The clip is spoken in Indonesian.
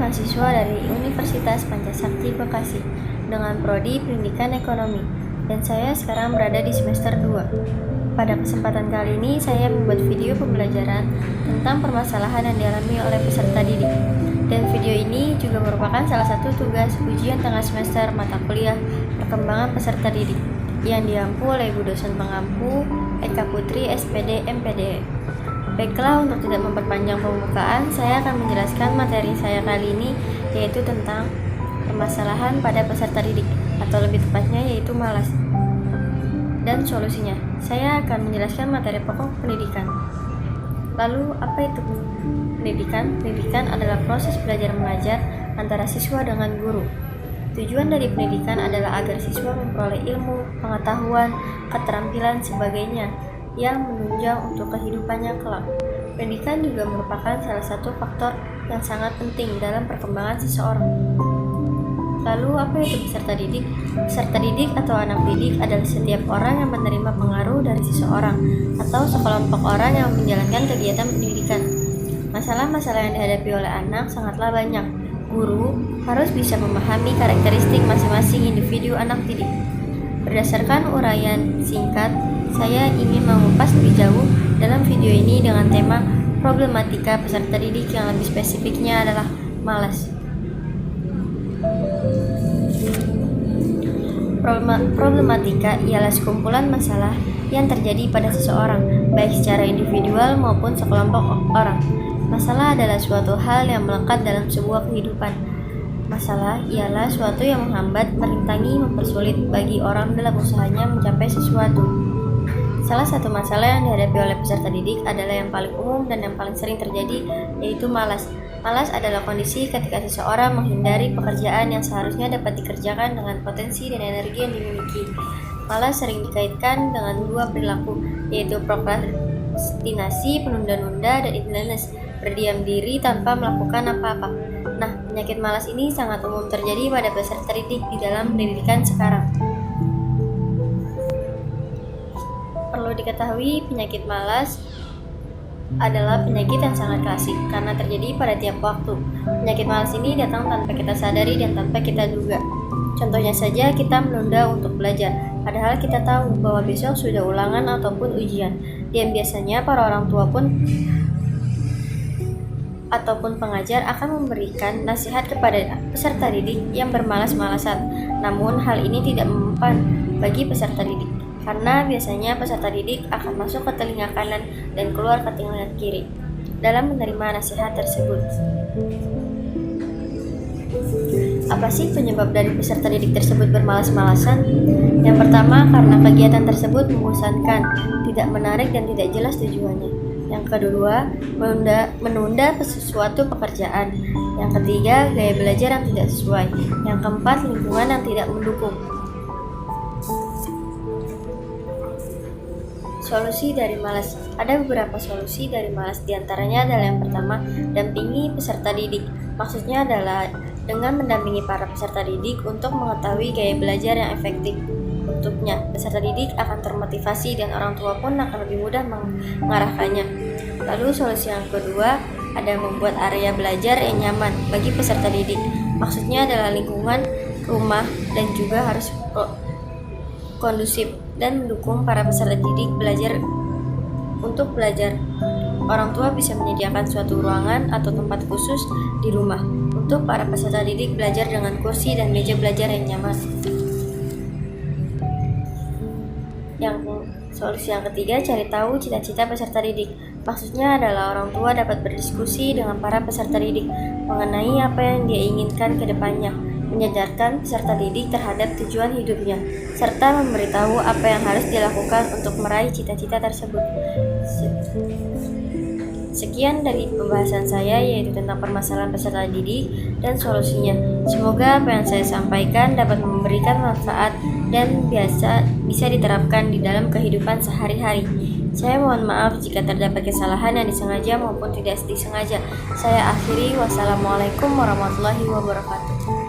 mahasiswa dari Universitas Pancasakti Bekasi dengan prodi Pendidikan Ekonomi, dan saya sekarang berada di semester 2. Pada kesempatan kali ini saya membuat video pembelajaran tentang permasalahan yang dialami oleh peserta didik. Dan video ini juga merupakan salah satu tugas ujian tengah semester mata kuliah Perkembangan Peserta Didik yang diampu oleh Ibu Dosen Pengampu Eka Putri SPD MPD. Baiklah, untuk tidak memperpanjang pembukaan, saya akan menjelaskan materi saya kali ini, yaitu tentang permasalahan pada peserta didik, atau lebih tepatnya yaitu malas, dan solusinya. Saya akan menjelaskan materi pokok pendidikan. Lalu, apa itu pendidikan? Pendidikan adalah proses belajar mengajar antara siswa dengan guru. Tujuan dari pendidikan adalah agar siswa memperoleh ilmu, pengetahuan, keterampilan, sebagainya yang menunjang untuk kehidupannya kelak. Pendidikan juga merupakan salah satu faktor yang sangat penting dalam perkembangan seseorang. Lalu, apa itu peserta didik? Peserta didik atau anak didik adalah setiap orang yang menerima pengaruh dari seseorang atau sekelompok orang yang menjalankan kegiatan pendidikan. Masalah-masalah yang dihadapi oleh anak sangatlah banyak. Guru harus bisa memahami karakteristik masing-masing individu anak didik. Berdasarkan uraian singkat, saya ingin mengupas lebih jauh dalam video ini dengan tema problematika peserta didik yang lebih spesifiknya adalah malas. Problematika ialah sekumpulan masalah yang terjadi pada seseorang, baik secara individual maupun sekelompok orang. Masalah adalah suatu hal yang melekat dalam sebuah kehidupan. Masalah ialah suatu yang menghambat, merintangi, mempersulit bagi orang dalam usahanya mencapai sesuatu. Salah satu masalah yang dihadapi oleh peserta didik adalah yang paling umum dan yang paling sering terjadi, yaitu malas. Malas adalah kondisi ketika seseorang menghindari pekerjaan yang seharusnya dapat dikerjakan dengan potensi dan energi yang dimiliki. Malas sering dikaitkan dengan dua perilaku, yaitu prokrastinasi, penunda-nunda, dan idleness, berdiam diri tanpa melakukan apa-apa. Nah, penyakit malas ini sangat umum terjadi pada peserta didik di dalam pendidikan sekarang. Perlu diketahui, penyakit malas adalah penyakit yang sangat klasik karena terjadi pada tiap waktu. Penyakit malas ini datang tanpa kita sadari dan tanpa kita duga. Contohnya saja, kita menunda untuk belajar, padahal kita tahu bahwa besok sudah ulangan ataupun ujian. Dan biasanya para orang tua ataupun pengajar akan memberikan nasihat kepada peserta didik yang bermalas-malasan. Namun hal ini tidak mempan bagi peserta didik, karena biasanya peserta didik akan masuk ke telinga kanan dan keluar ke telinga kiri dalam menerima nasihat tersebut. Apa sih penyebab dari peserta didik tersebut bermalas-malasan? Yang pertama, karena kegiatan tersebut membosankan, tidak menarik dan tidak jelas tujuannya. Yang kedua, menunda sesuatu pekerjaan. Yang ketiga, gaya belajar yang tidak sesuai. Yang keempat, lingkungan yang tidak mendukung. Solusi dari malas. Ada beberapa solusi dari malas, diantaranya adalah yang pertama, dampingi peserta didik. Maksudnya adalah dengan mendampingi para peserta didik untuk mengetahui gaya belajar yang efektif untuknya. Peserta didik akan termotivasi dan orang tua pun akan lebih mudah mengarahkannya. Lalu solusi yang kedua, ada membuat area belajar yang nyaman bagi peserta didik. Maksudnya adalah lingkungan rumah dan juga harus kondusif dan mendukung para peserta didik untuk belajar. Orang tua bisa menyediakan suatu ruangan atau tempat khusus di rumah untuk para peserta didik belajar dengan kursi dan meja belajar yang nyaman. Solusi yang ketiga, cari tahu cita-cita peserta didik. Maksudnya adalah orang tua dapat berdiskusi dengan para peserta didik mengenai apa yang dia inginkan ke depannya, menyadarkan peserta didik terhadap tujuan hidupnya, serta memberitahu apa yang harus dilakukan untuk meraih cita-cita tersebut. Sekian dari pembahasan saya, yaitu tentang permasalahan peserta didik dan solusinya. Semoga apa yang saya sampaikan dapat memberikan manfaat dan bisa diterapkan di dalam kehidupan sehari-hari. Saya mohon maaf jika terdapat kesalahan yang disengaja maupun tidak disengaja. Saya akhiri, wassalamualaikum warahmatullahi wabarakatuh.